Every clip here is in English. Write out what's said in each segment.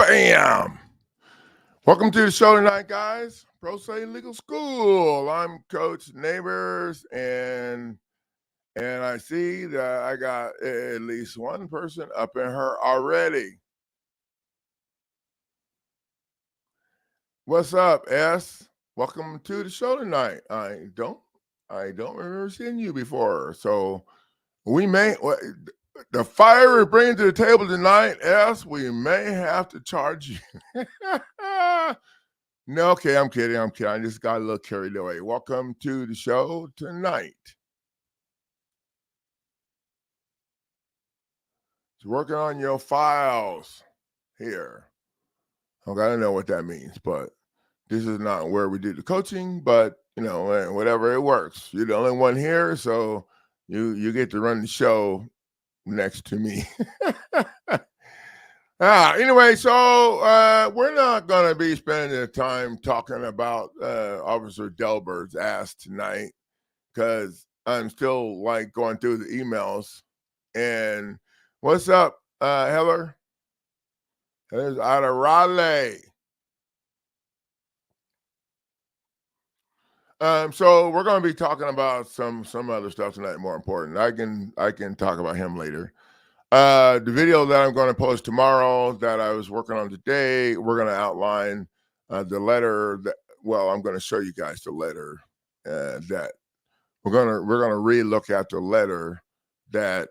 Bam! Welcome to the show tonight, guys. Pro Se Legal School. I'm Coach Neighbors, and I see that I got at least one person up in her already. What's up, S? Welcome to the show tonight. I don't remember seeing you before, so we may the fire we're bringing to the table tonight, S. We may have to charge you. No, okay, I'm kidding. I just got a little carried away. Welcome to the show tonight. It's working on your files here. Okay, I don't know what that means, but this is not where we do the coaching, but whatever, it works. You're the only one here, so you get to run the show next to me. Anyway, so we're not going to be spending the time talking about Officer Daubert's ass tonight because I'm still going through the emails. And what's up, Heather? Heather's out of Raleigh. So we're going to be talking about some other stuff tonight. More important, I can talk about him later. The video that I'm going to post tomorrow that I was working on today, we're going to outline the letter that. Well, I'm going to show you guys the letter that we're going to re-look at the letter that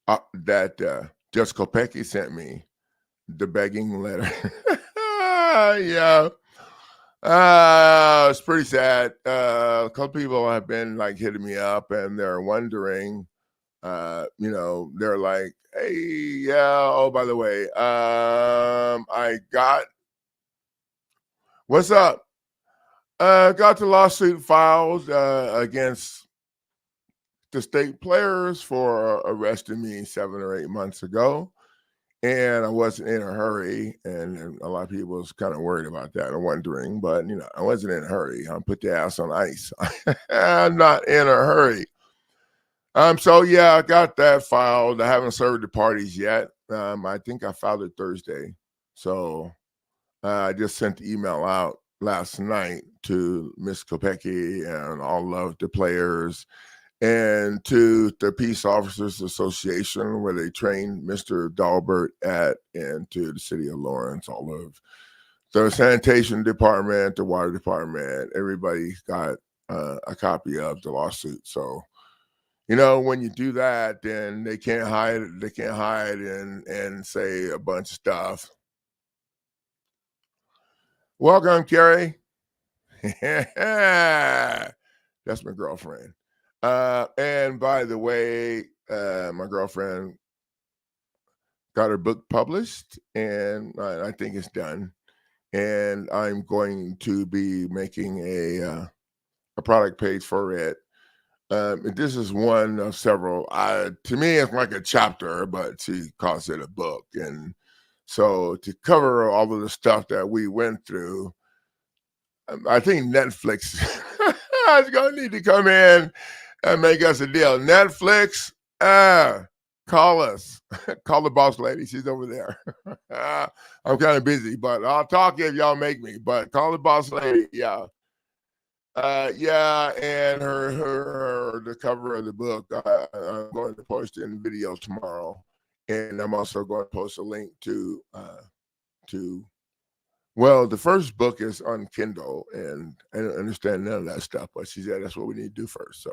Judge Kopecki sent me, the begging letter. Yeah. It's pretty sad. A couple people have been hitting me up and they're wondering, they're like, hey, yeah, oh, by the way, what's up? Got the lawsuit filed against the state players for arresting me 7 or 8 months ago. And I wasn't in a hurry, and a lot of people was kind of worried about that and wondering, but I wasn't in a hurry. I put the ass on ice. I'm not in a hurry. So yeah, I got that filed. I haven't served the parties yet. I think I filed it Thursday. So I just sent the email out last night to Miss Kopecki and all of the players and to the Peace Officers Association, where they trained Mr. Daubert at, and to the city of Lawrence, all of the sanitation department, the water department. Everybody got a copy of the lawsuit. So, when you do that, then they can't hide and say a bunch of stuff. Welcome, Carrie. That's my girlfriend. And by the way, my girlfriend got her book published, and I think it's done. And I'm going to be making a product page for it. This is one of several. To me, it's like a chapter, but she calls it a book. And so to cover all of the stuff that we went through, I think Netflix is going to need to come in and make us a deal. Netflix, call us. Call the boss lady. She's over there. I'm kind of busy, but I'll talk if y'all make me. But call the boss lady. Yeah. Yeah, and her the cover of the book, I'm going to post it in video tomorrow, and I'm also going to post a link to well, the first book is on Kindle, and I don't understand none of that stuff, but she said that's what we need to do first. So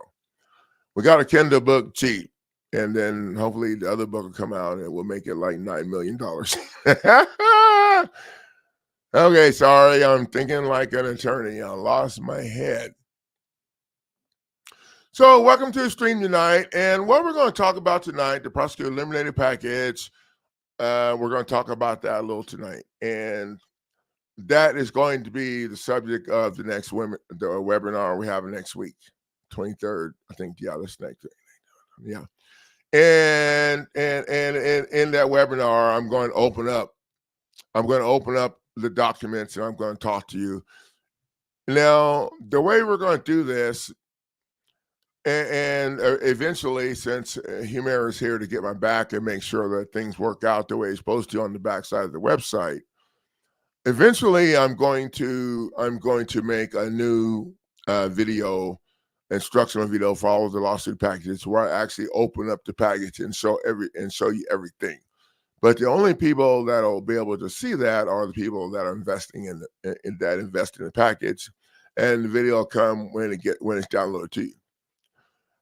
we got a Kindle book cheap, and then hopefully the other book will come out and we'll make it like $9 million. Okay, sorry, I'm thinking like an attorney. I lost my head. So welcome to the stream tonight, and what we're going to talk about tonight, the prosecutor eliminated package, we're going to talk about that a little tonight, and that is going to be the subject of the next webinar we have next week, 23rd, I think. Yeah, that's next week. Yeah, and in that webinar, I'm going to open up the documents, and I'm going to talk to you. Now, the way we're going to do this, and eventually, since Humira is here to get my back and make sure that things work out the way it's supposed to on the backside of the website, eventually I'm going to make a new video, instructional video for all of the lawsuit packages, where I actually open up the package and show you everything. But the only people that'll be able to see that are the people that are investing in the package, and the video will come when it's downloaded to you.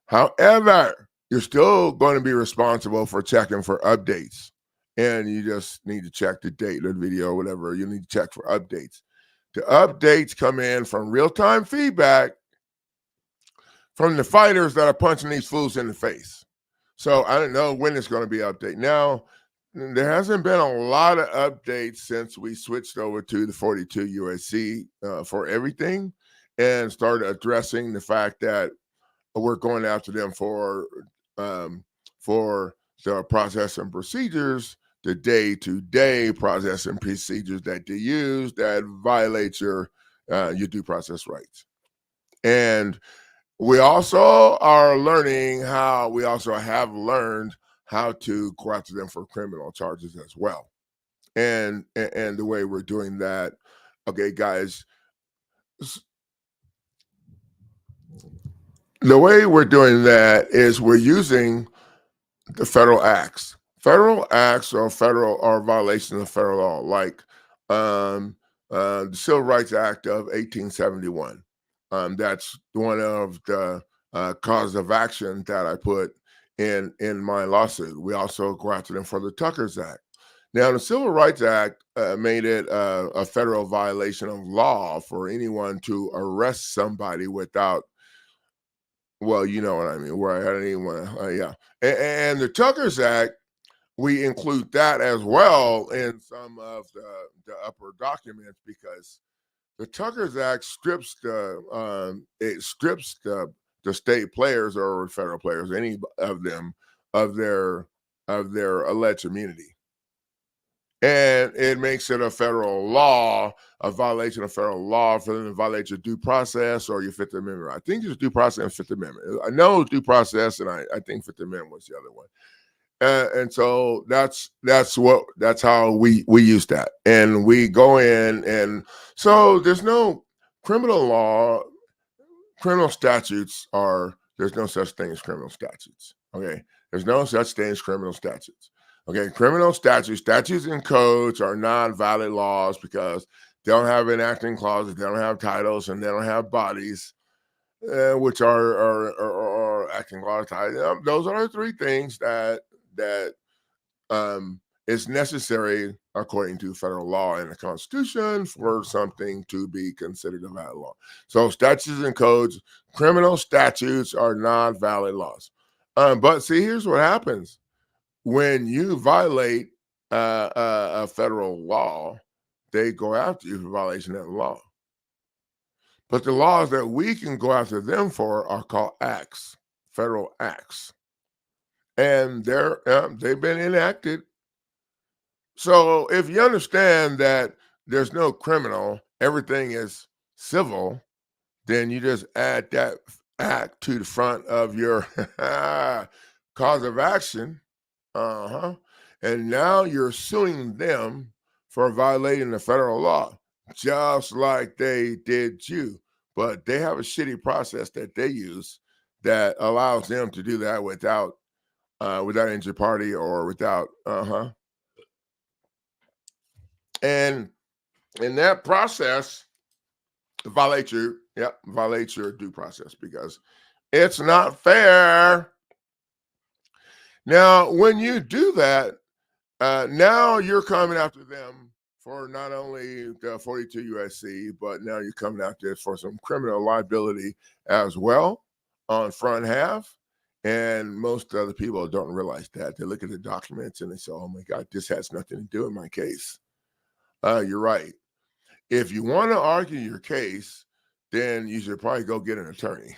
However, you're still going to be responsible for checking for updates, and you just need to check the date of the video or whatever. You need to check for updates. The updates come in from real-time feedback from the fighters that are punching these fools in the face. So I don't know when it's going to be updated. Now, there hasn't been a lot of updates since we switched over to the 42 USC for everything and started addressing the fact that we're going after them for the process and procedures, the day-to-day process and procedures that they use that violate your due process rights. And we also have learned how to go after them for criminal charges as well. And the way we're doing that, okay, guys, the way we're doing that is we're using the federal acts. Federal acts are violations of federal law, like the Civil Rights Act of 1871. That's one of the causes of action that I put in my lawsuit. We also go after them for the Tucker's Act. Now, the Civil Rights Act made it a federal violation of law for anyone to arrest somebody without, well, you know what I mean, where I don't even want to, yeah. And the Tucker's Act, we include that as well in some of the upper documents, because the Tucker's Act strips the state players or federal players, any of them, of their alleged immunity. And it makes it a federal law, a violation of federal law for them to violate your due process or your Fifth Amendment. I think it's due process and Fifth Amendment. I know it's due process, and I think Fifth Amendment was the other one. And so that's how we use that, and we go in, and so there's no criminal statutes there's no such thing as criminal statutes. Okay, there's no such thing as criminal statutes. Okay, criminal statutes and codes are not valid laws because they don't have enacting clauses, they don't have titles, and they don't have bodies, which are acting clause titles. Those are the three things that is necessary according to federal law and the Constitution for something to be considered a valid law. So statutes and codes, criminal statutes are not valid laws. But see, here's what happens. When you violate a federal law, they go after you for violation of the law. But the laws that we can go after them for are called acts, federal acts. And they've been enacted. So if you understand that there's no criminal, everything is civil, then you just add that act to the front of your cause of action. And now you're suing them for violating the federal law, just like they did you. But they have a shitty process that they use that allows them to do that without injured party or without and in that process violate your due process, because it's not fair. Now, when you do that, now you're coming after them for not only the 42 USC, but now you're coming after it for some criminal liability as well on front half. And most other people don't realize that. They look at the documents and they say, oh my God, this has nothing to do with my case. You're right. If you want to argue your case, then you should probably go get an attorney.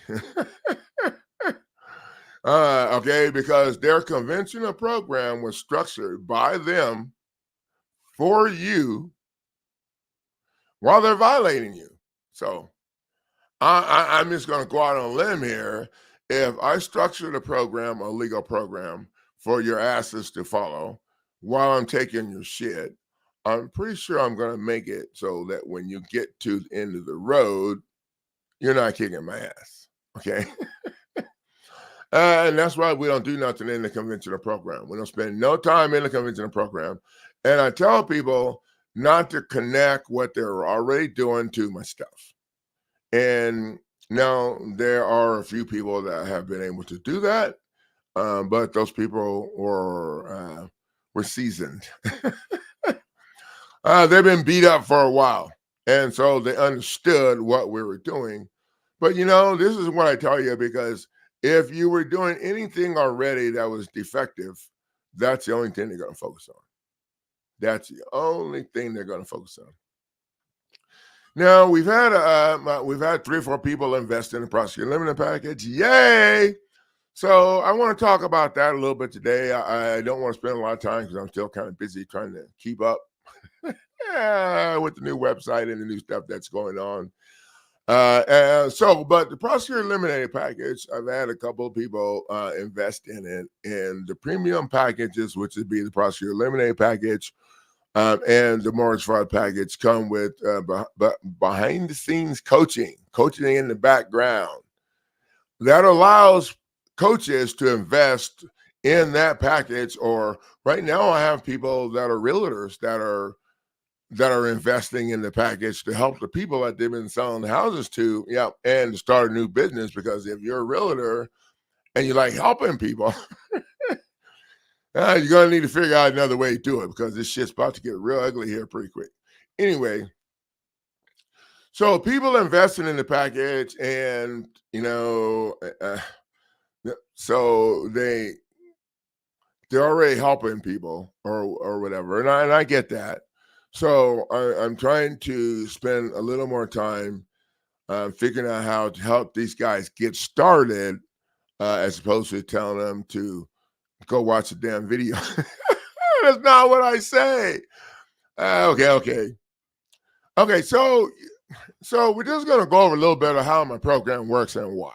Okay, because their conventional program was structured by them for you while they're violating you. So I'm just going to go out on a limb here if I structured a program, a legal program for your asses to follow while I'm taking your shit, I'm pretty sure I'm going to make it so that when you get to the end of the road, you're not kicking my ass. Okay. And that's why we don't do nothing in the conventional program. We don't spend no time in the conventional program. And I tell people not to connect what they're already doing to my stuff. And now there are a few people that have been able to do that, but those people were seasoned. They've been beat up for a while, and so they understood what we were doing. But this is what I tell you, because if you were doing anything already that was defective, that's the only thing they're going to focus on. That's the only thing they're going to focus on. Now we've had 3 or 4 people invest in the prosecutor limited package. Yay! So I want to talk about that a little bit today. I don't want to spend a lot of time because I'm still kind of busy trying to keep up with the new website and the new stuff that's going on. But the prosecutor eliminated package, I've had a couple of people invest in it, and the premium packages, which would be the prosecutor eliminated package and the mortgage fraud package, come with behind the scenes coaching in the background that allows coaches to invest in that package. Or right now I have people that are realtors that are investing in the package to help the people that they've been selling the houses to, and to start a new business. Because if you're a realtor and you like helping people, you're going to need to figure out another way to do it, because this shit's about to get real ugly here pretty quick. Anyway, so people investing in the package, and, so they're already helping people or whatever. And I get that. So I'm trying to spend a little more time figuring out how to help these guys get started, as opposed to telling them to go watch a damn video. That's not what I say. Okay. So we're just going to go over a little bit of how my program works and why.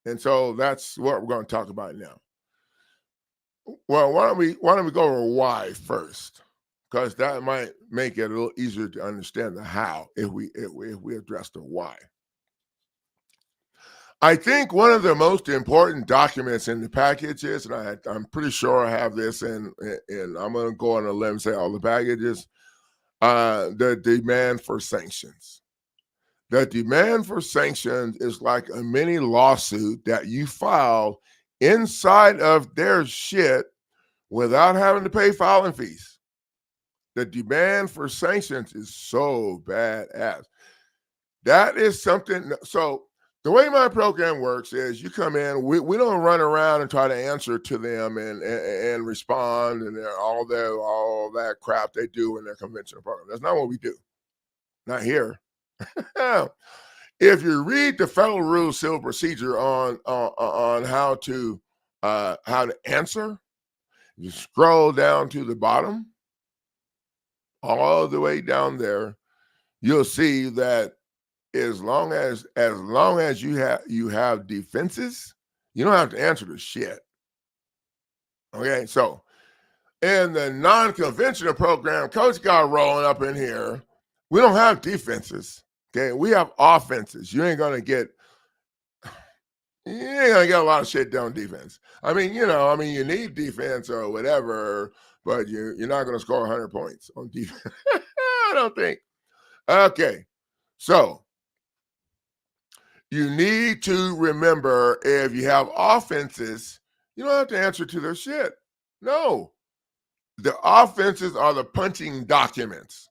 And so that's what we're going to talk about now. Well, why don't we go over why first? Because that might make it a little easier to understand the how if we address the why. I think one of the most important documents in the package is, and I'm pretty sure I have this, and I'm going to go on a limb and say all the packages, the demand for sanctions. The demand for sanctions is like a mini lawsuit that you file inside of their shit without having to pay filing fees. The demand for sanctions is so badass. That is something. So the way my program works is you come in, we don't run around and try to answer to them and respond and all that crap they do in their conventional program. That's not what we do. Not here. If you read the Federal Rules Civil Procedure on how to answer, you scroll down to the bottom, all the way down there, you'll see that as long as you have defenses, you don't have to answer the shit. Okay, so in the non-conventional program, Coach got rolling up in here, we don't have defenses. Okay, we have offenses. You ain't gonna get a lot of shit done on defense. I mean, you need defense or whatever, but you're not gonna score 100 points on defense. I don't think. Okay, so you need to remember, if you have offenses, you don't have to answer to their shit. No. The offenses are the punching documents.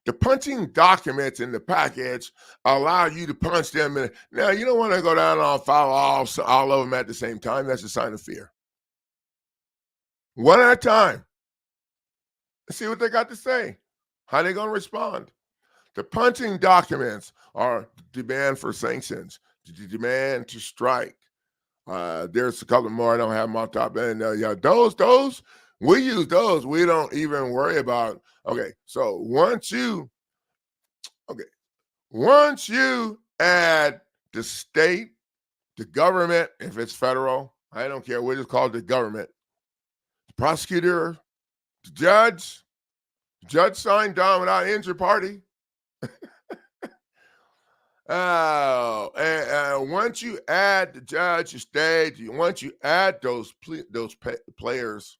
The punching documents in the package allow you to punch them in. Now, you don't want to go down and file all of them at the same time. That's a sign of fear. One at a time. Let's see what they got to say. How they going to respond? The punching documents are demand for sanctions, the demand to strike. There's a couple more. I don't have them on top. And those, we use those. We don't even worry about. Okay, so once you add the state the government, if it's federal, I don't care, we'll just call it the government, the prosecutor, the judge signed on without inter party. Oh, and once you add the judge, the stage, once you add those players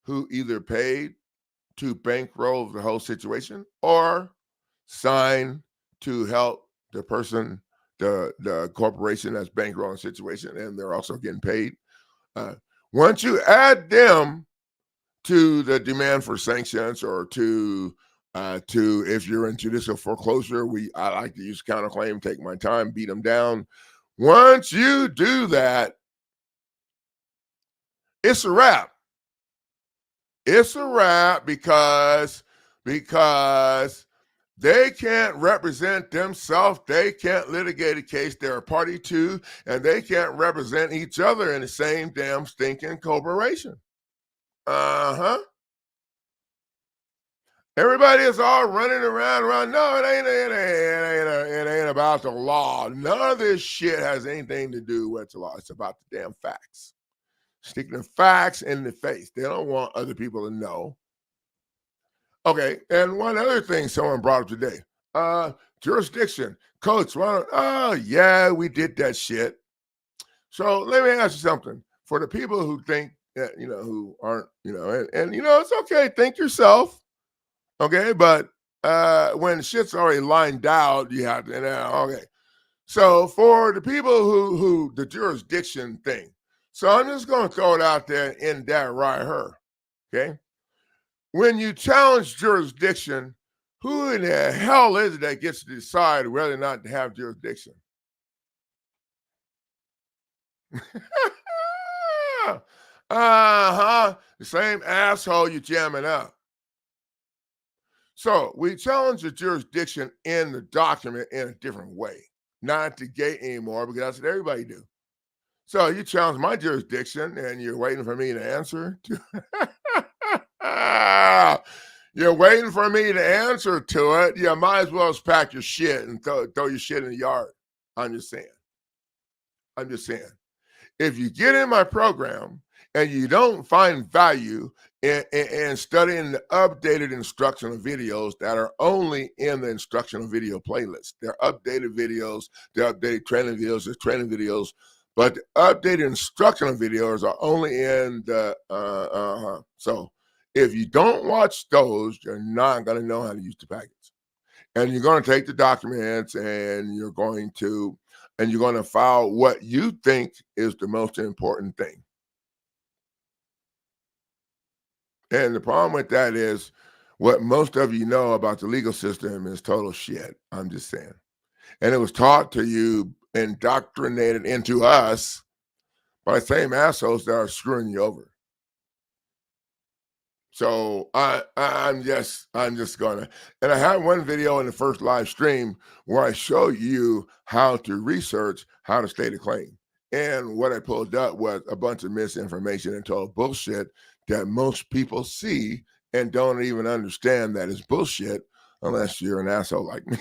who either paid to bankroll the whole situation or sign to help the person, the corporation that's bankrolling the situation, and they're also getting paid. Once you add them to the demand for sanctions or to if you're in judicial foreclosure, I like to use counterclaim, take my time, beat them down. Once you do that, it's a wrap. It's a wrap because they can't represent themselves. They can't litigate a case they're a party to, and they can't represent each other in the same damn stinking corporation. Everybody is all running around. No, it ain't about the law. None of this shit has anything to do with the law. It's about the damn facts. Sticking the facts in the face. They don't want other people to know. Okay, and one other thing someone brought up today. Jurisdiction. Coach, yeah, we did that shit. So let me ask you something. For the people who think that, who aren't, and it's okay, think yourself. Okay, but when shit's already lined out, you have to, okay. So for the people who the jurisdiction thing, so I'm just going to throw it out there in that right here, okay? When you challenge jurisdiction, who in the hell is it that gets to decide whether or not to have jurisdiction? The same asshole you jamming up. So we challenge the jurisdiction in the document in a different way, not the gate anymore, because that's what everybody do. So you challenge my jurisdiction and you're waiting for me to answer. You're waiting for me to answer to it. You might as well just pack your shit and throw your shit in the yard. I'm just saying. If you get in my program and you don't find value in studying the updated instructional videos that are only in the instructional video playlist, they're updated videos, they're updated training videos, there's training videos, but the updated instructional videos are only in the So if you don't watch those, you're not going to know how to use the package. And you're going to take the documents and you're going to file what you think is the most important thing. And the problem with that is what most of you know about the legal system is total shit. I'm just saying. And it was taught to you, indoctrinated into us by the same assholes that are screwing you over. So I'm just gonna, and I had one video in the first live stream where I show you how to research how to state a claim. And what I pulled up was a bunch of misinformation and total bullshit that most people see and don't even understand that is bullshit unless you're an asshole like me.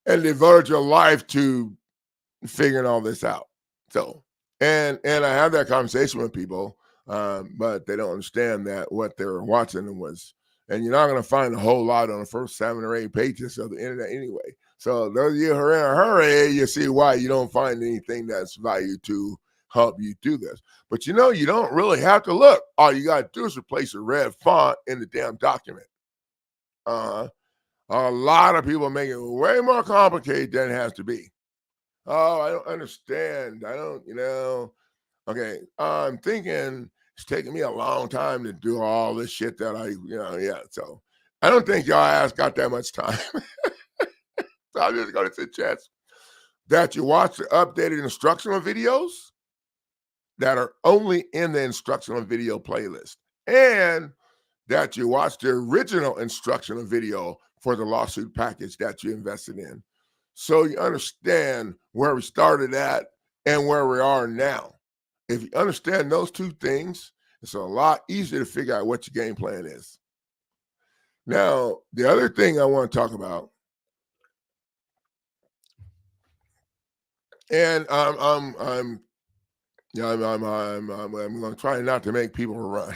And devoted your life to figuring all this out. So, and I had that conversation with people, but they don't understand that what they're watching was, and you're not going to find a whole lot on the first 7 or 8 pages of the internet anyway. So those of you who are in a hurry, you see why you don't find anything that's value to help you do this. But you don't really have to look. All you got to do is replace a red font in the damn document. A lot of people make it way more complicated than it has to be. Oh, I don't understand. I don't, okay. I'm thinking it's taking me a long time to do all this shit that yeah. So I don't think y'all ass got that much time. So I'm just going to suggest that you watch the updated instructional videos that are only in the instructional video playlist, and that you watch the original instructional video for the lawsuit package that you invested in. So you understand where we started at and where we are now. If you understand those two things, it's a lot easier to figure out what your game plan is. Now, the other thing I want to talk about And yeah, I'm going to try not to make people run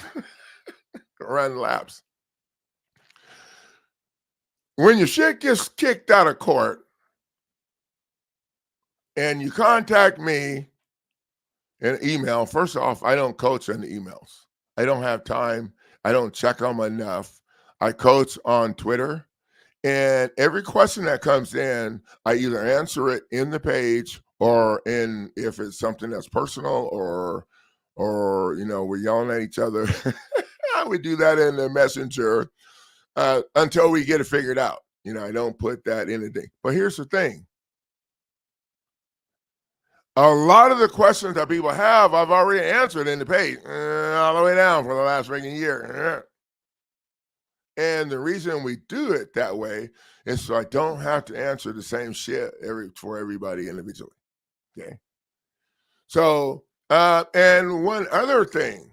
run laps. When your shit gets kicked out of court and you contact me in email, first off, I don't coach on the emails. I don't have time. I don't check them enough. I coach on Twitter. And every question that comes in, I either answer it in the page or in if it's something that's personal or we're yelling at each other. I would do that in the messenger until we get it figured out. I don't put that in a thing. But here's the thing. A lot of the questions that people have, I've already answered in the page all the way down for the last freaking year. And the reason we do it that way is so I don't have to answer the same shit for everybody individually. Okay. So, and one other thing,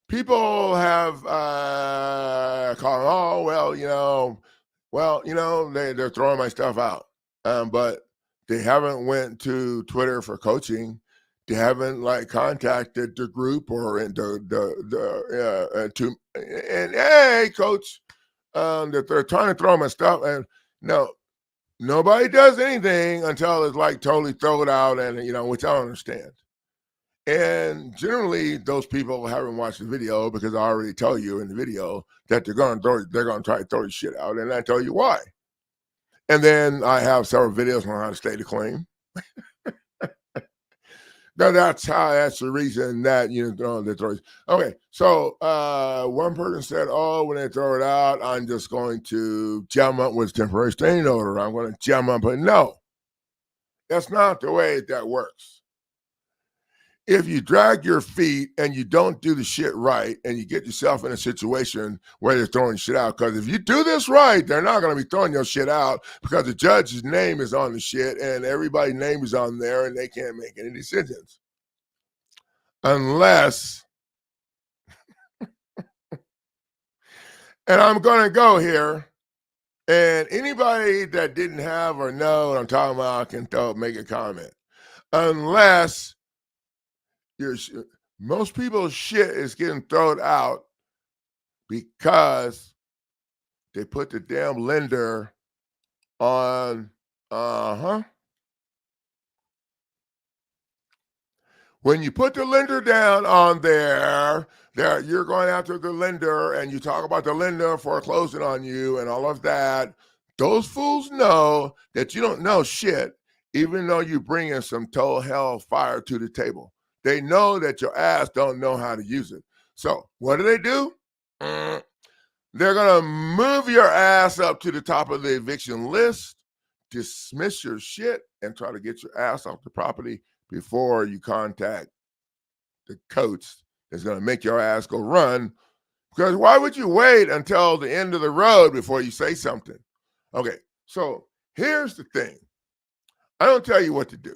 people have called, they're throwing my stuff out, but they haven't went to Twitter for coaching. They haven't contacted the group or hey, coach, that they're trying to throw my stuff. And no, nobody does anything until it's totally thrown out, and which I don't understand. And generally, those people haven't watched the video because I already tell you in the video that they're going to try to throw the shit out, and I tell you why. And then I have several videos on how to state a claim. That's the reason that they throw. Okay, so one person said, "Oh, when they throw it out, I'm just going to jam up with temporary restraining order. I'm going to jam up." But no, that's not the way that works. If you drag your feet and you don't do the shit right, and you get yourself in a situation where they're throwing shit out, because if you do this right, they're not going to be throwing your shit out because the judge's name is on the shit and everybody's name is on there and they can't make any decisions. Unless, and I'm going to go here, and anybody that didn't have or know what I'm talking about can make a comment. Unless most people's shit is getting thrown out because they put the damn lender on, when you put the lender down on there, you're going after the lender and you talk about the lender foreclosing on you and all of that. Those fools know that you don't know shit, even though you bring in some total hell fire to the table. They know that your ass don't know how to use it. So what do? They're going to move your ass up to the top of the eviction list, dismiss your shit, and try to get your ass off the property before you contact the coach that's going to make your ass go run. Because why would you wait until the end of the road before you say something? Okay, so here's the thing. I don't tell you what to do.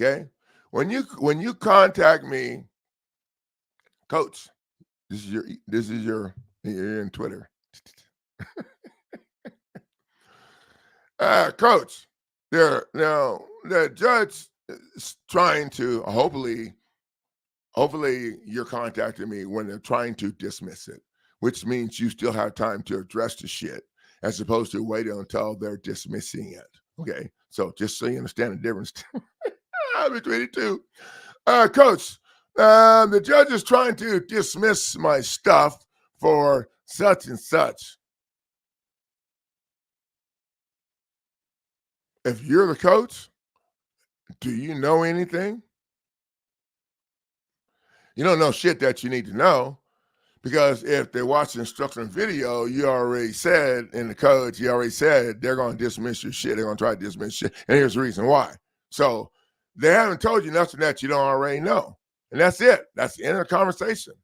Okay? When you contact me, coach, you're in Twitter. Coach, now the judge is trying to hopefully you're contacting me when they're trying to dismiss it, which means you still have time to address the shit as opposed to waiting until they're dismissing it. Okay, so just so you understand the difference between the two. Coach, the judge is trying to dismiss my stuff for such and such. If you're the coach, do you know anything? You don't know shit that you need to know, because if they watch the instruction video, you already said in the code, you already said they're going to dismiss your shit. They're going to try to dismiss shit. And here's the reason why. So they haven't told you nothing that you don't already know. And that's it. That's the end of the conversation.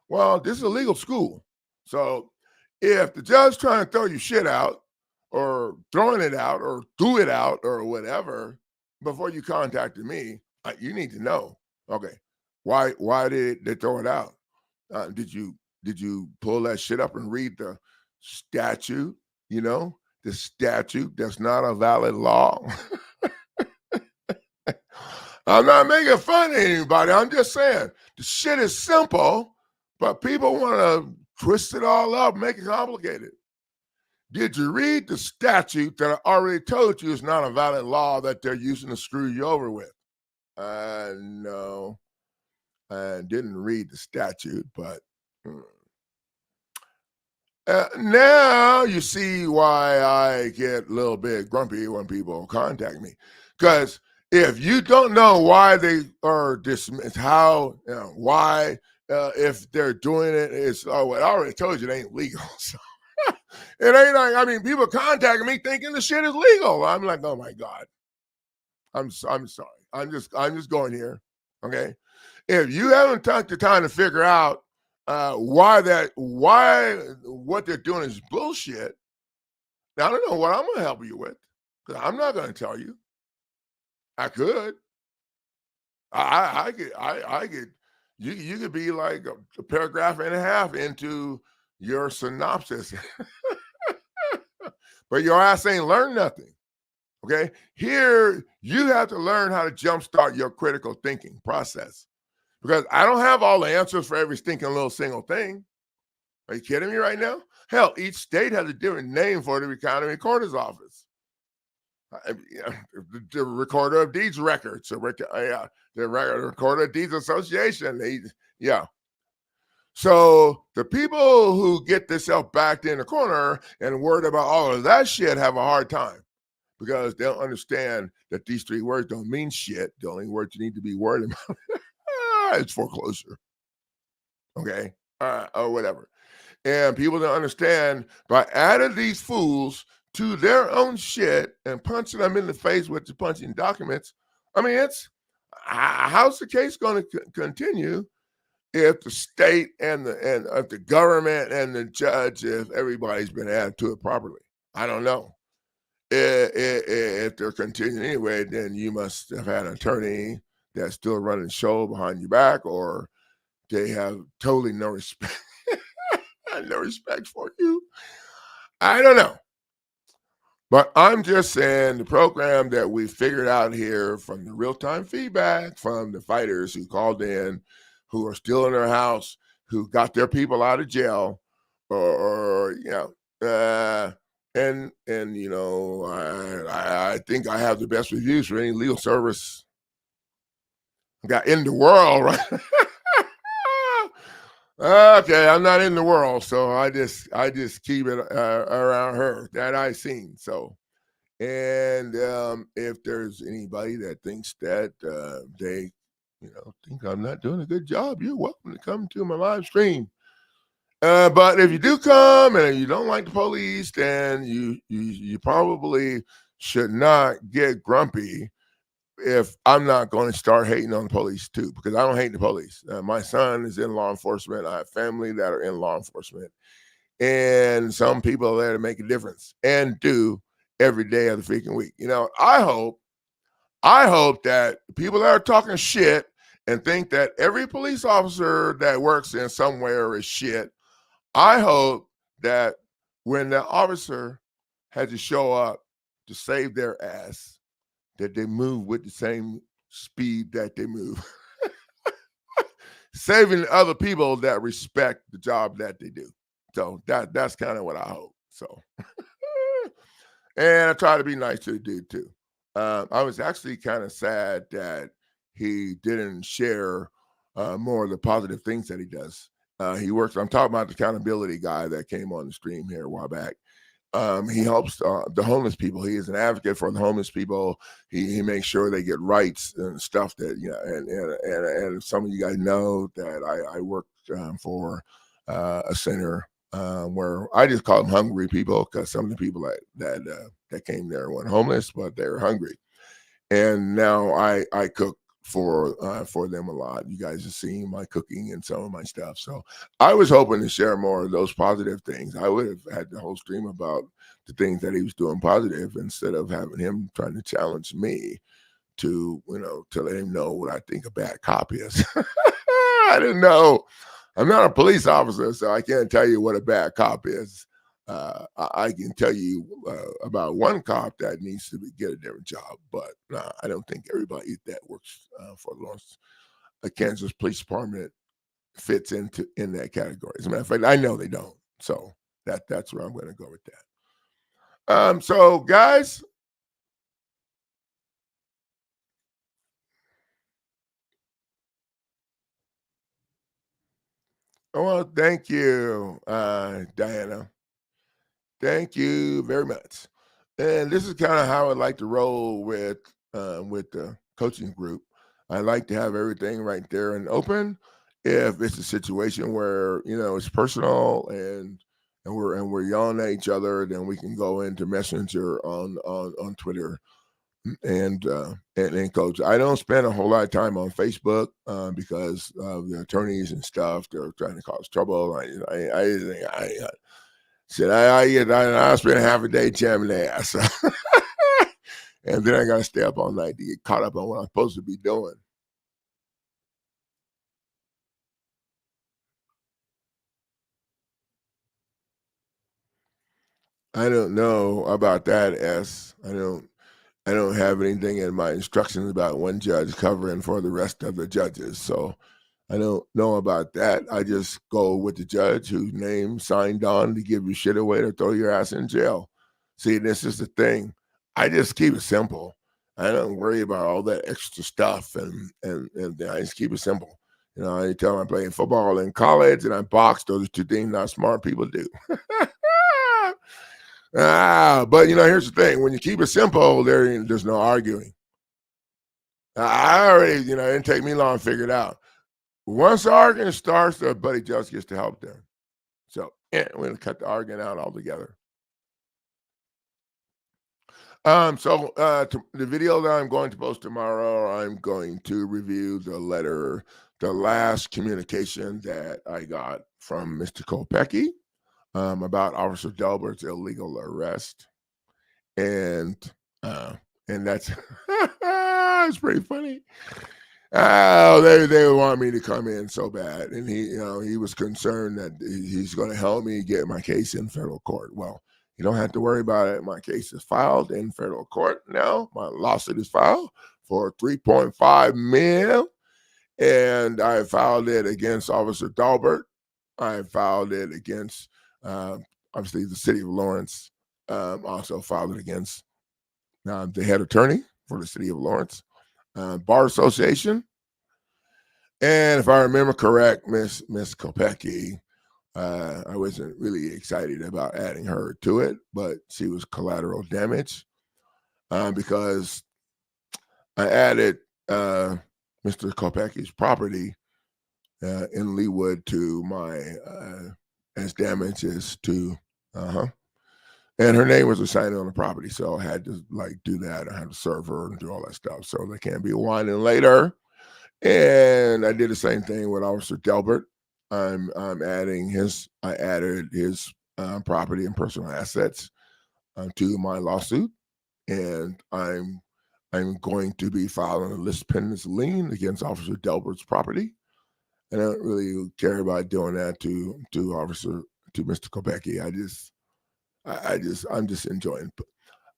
Well, this is a legal school. So if the judge trying to throw you shit out or throwing it out or do it out or whatever, before you contacted me, you need to know, okay, why did they throw it out? Did you pull that shit up and read the statute? The statute that's not a valid law. I'm not making fun of anybody. I'm just saying the shit is simple, but people want to twist it all up, make it complicated. Did you read the statute that I already told you is not a valid law that they're using to screw you over with? No, I didn't read the statute, but now you see why I get a little bit grumpy when people contact me. Because if you don't know why they are dismissed, how, why, if they're doing it, it's, oh, I already told you it ain't legal. So it ain't like, I mean, people contacting me thinking the shit is legal. I'm like, oh my God. I'm sorry. I'm just going here. Okay. If you haven't took the time to figure out why what they're doing is bullshit, now I don't know what I'm going to help you with, because I'm not going to tell you. I could. I could. You could be like a paragraph and a half into your synopsis, but your ass ain't learned nothing. Okay, here you have to learn how to jumpstart your critical thinking process, because I don't have all the answers for every stinking little single thing. Are you kidding me right now? Hell, each state has a different name for the county recorder's office. The recorder of deeds records, the recorder of deeds association. Yeah. So the people who get themselves backed in the corner and worried about all of that shit have a hard time, because they don't understand that these three words don't mean shit. The only word you need to be worried about is foreclosure. Okay. Or whatever. And people don't understand, by adding these fools to their own shit and punching them in the face with the punching documents. I mean, how's the case going to continue if the state and if the government and the judge, if everybody's been added to it properly? I don't know. If they're continuing anyway, then you must have had an attorney that's still running the show behind your back, or they have totally no respect. No respect for you. I don't know. But I'm just saying, the program that we figured out here, from the real-time feedback from the fighters who called in, who are still in their house, who got their people out of jail, or and I think I have the best reviews for any legal service got in the world, right? Okay, I'm not in the world, so I just keep it around her that I've seen. So, and if there's anybody that thinks that they, think I'm not doing a good job, you're welcome to come to my live stream. But if you do come and you don't like the police, then you probably should not get grumpy if I'm not going to start hating on the police too, because I don't hate the police. My son is in law enforcement. I have family that are in law enforcement, and some people are there to make a difference and do every day of the freaking week. I hope that people that are talking shit and think that every police officer that works in somewhere is shit, I hope that when the officer had to show up to save their ass, that they move with the same speed that they move, saving other people that respect the job that they do. So that's kind of what I hope. So, and I try to be nice to the dude too. I was actually kind of sad that he didn't share more of the positive things that he does. He works. I'm talking about the accountability guy that came on the stream here a while back. He helps the homeless people. He is an advocate for the homeless people. He makes sure they get rights and stuff that, and some of you guys know that I work for a center where I just call them hungry people, because some of the people that came there weren't homeless, but they were hungry. And now I cook for them a lot. You guys have seen my cooking and some of my stuff. So I was hoping to share more of those positive things. I would have had the whole stream about the things that he was doing positive, instead of having him trying to challenge me to let him know what I think a bad cop is. I didn't know. I'm not a police officer, so I can't tell you what a bad cop is. I can tell you about one cop that needs to get a different job, but I don't think everybody that works for Lawrence, Kansas Police Department fits in that category. As a matter of fact, I know they don't. So that's where I'm going to go with that. So guys, well, thank you, Diana. Thank you very much. And this is kind of how I like to roll with the coaching group. I like to have everything right there and open. If it's a situation where it's personal and we're yelling at each other, then we can go into Messenger on Twitter and coach. I don't spend a whole lot of time on Facebook because of the attorneys and stuff. They're trying to cause trouble. I said I spent half a day jamming the ass, and then I got to stay up all night to get caught up on what I'm supposed to be doing. I don't know about that, S. I don't have anything in my instructions about one judge covering for the rest of the judges. So I don't know about that. I just go with the judge whose name signed on to give you shit away to throw your ass in jail. See, this is the thing. I just keep it simple. I don't worry about all that extra stuff, and I just keep it simple. I tell them I'm playing football in college and I box. Those are two things not smart people do. But here's the thing: when you keep it simple, there's no arguing. I already, it didn't take me long to figure it out. Once the argument starts, the buddy just gets to help them. So we're gonna cut the argument out altogether. So the video that I'm going to post tomorrow, I'm going to review the last communication that I got from Mr. Kopecky about Officer Daubert's illegal arrest, and that's it's pretty funny. Oh, they want me to come in so bad, and he was concerned that he's going to help me get my case in federal court. Well, you don't have to worry about it. My case is filed in federal court now. My lawsuit is filed for 3.5 million, and I filed it against Officer Daubert. I filed it against obviously the city of Lawrence. Also filed it against the head attorney for the city of Lawrence, Bar Association. And if I remember correct, Miss Kopecky, I wasn't really excited about adding her to it, but she was collateral damage because I added Mr. Kopecky's property in Leawood to my as damages to and her name was assigned on the property, so I had to do that. I had to serve her and do all that stuff, so they can't be whining later. And I did the same thing with Officer Daubert. I added his property and personal assets to my lawsuit, and I'm going to be filing a list pendants lien against Officer Daubert's property. And I don't really care about doing that to Mr. Kopecky. I'm just enjoying.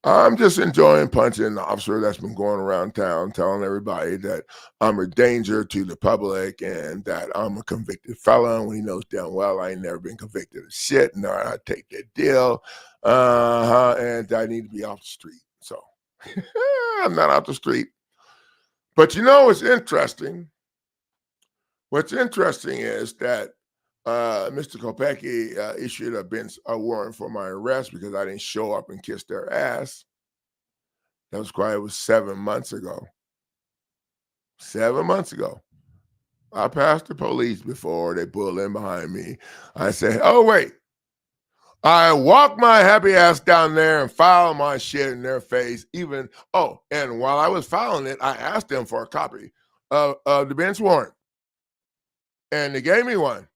I'm just enjoying punching the officer that's been going around town telling everybody that I'm a danger to the public and that I'm a convicted felon when he knows damn well I ain't never been convicted of shit, nor I take that deal. And I need to be off the street. So I'm not off the street. But what's interesting? What's interesting is that Mr. Kopecky issued a warrant for my arrest because I didn't show up and kiss their ass. That was 7 months ago. 7 months ago. I passed the police before they pulled in behind me. I said, oh, wait. I walked my happy ass down there and filed my shit in their face. And while I was filing it, I asked them for a copy of the bench warrant. And they gave me one.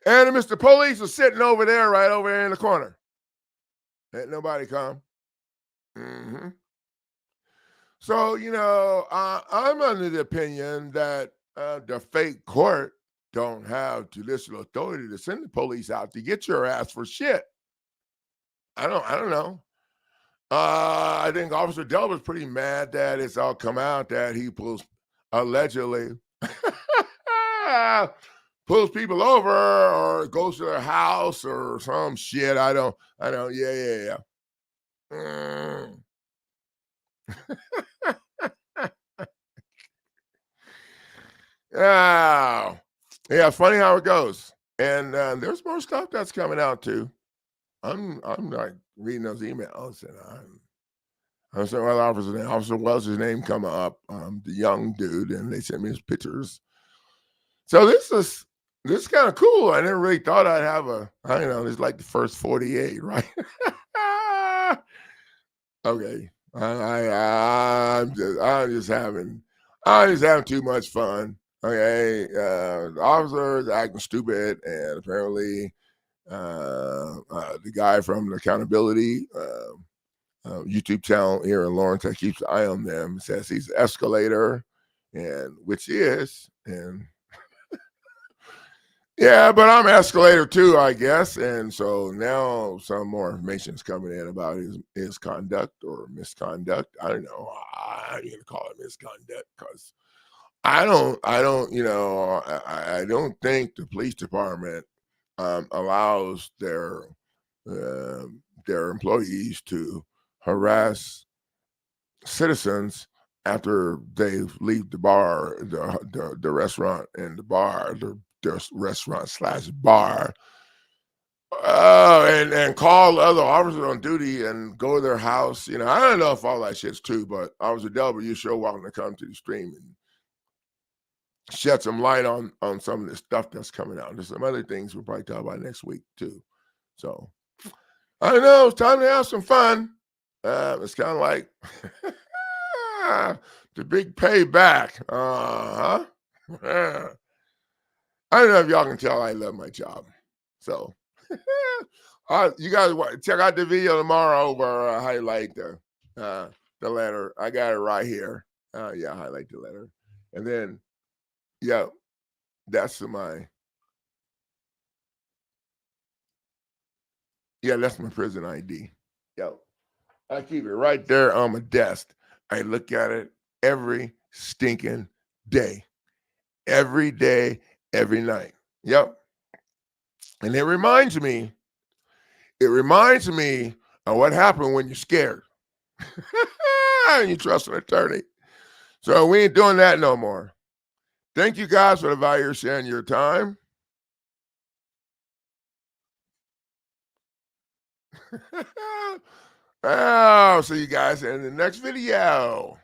And Mr. Police was sitting over there, right over there in the corner. Ain't nobody come. Mm-hmm. So, I'm under the opinion that the fake court don't have judicial authority to send the police out to get your ass for shit. I don't know. I think Officer Daubert is pretty mad that it's all come out that he allegedly pulls people over or goes to their house or some shit. I don't. Yeah. Mm. Yeah, it's funny how it goes. And there's more stuff that's coming out too. I'm like reading those emails, and I'm saying, well, Officer Welch's name come up, the young dude, and they sent me his pictures. So this is kind of cool. I never really thought I'd have I don't know, it's like the first 48, right? Okay. I'm just having too much fun. Okay. The officer is acting stupid, and apparently the guy from the accountability YouTube channel here in Lawrence that keeps an eye on them says he's an escalator, and which he is, and yeah, but I'm an escalator too, I guess. And so now some more information is coming in about his conduct or misconduct. I don't know. I'm going to call it misconduct because I don't, I don't think the police department allows their employees to harass citizens after they leave the bar, the restaurant and the bar, the restaurant/bar, and call other officers on duty and go to their house. I don't know if all that shit's true, but Officer Daubert, you're sure welcome to come to the stream and shed some light on some of the stuff that's coming out. There's some other things we'll probably talk about next week too. So I don't know. It's time to have some fun. It's kind of like the big payback. I don't know if y'all can tell I love my job. So you guys check out the video tomorrow where I highlight the letter. I got it right here. Highlight the letter. And then, that's my that's my prison ID. I keep it right there on my desk. I look at it every stinking day. Every day, every night. Yep. And it reminds me of what happened when you're scared. And you trust an attorney. So we ain't doing that no more. Thank you guys for the value of sharing your time. I'll see you guys in the next video.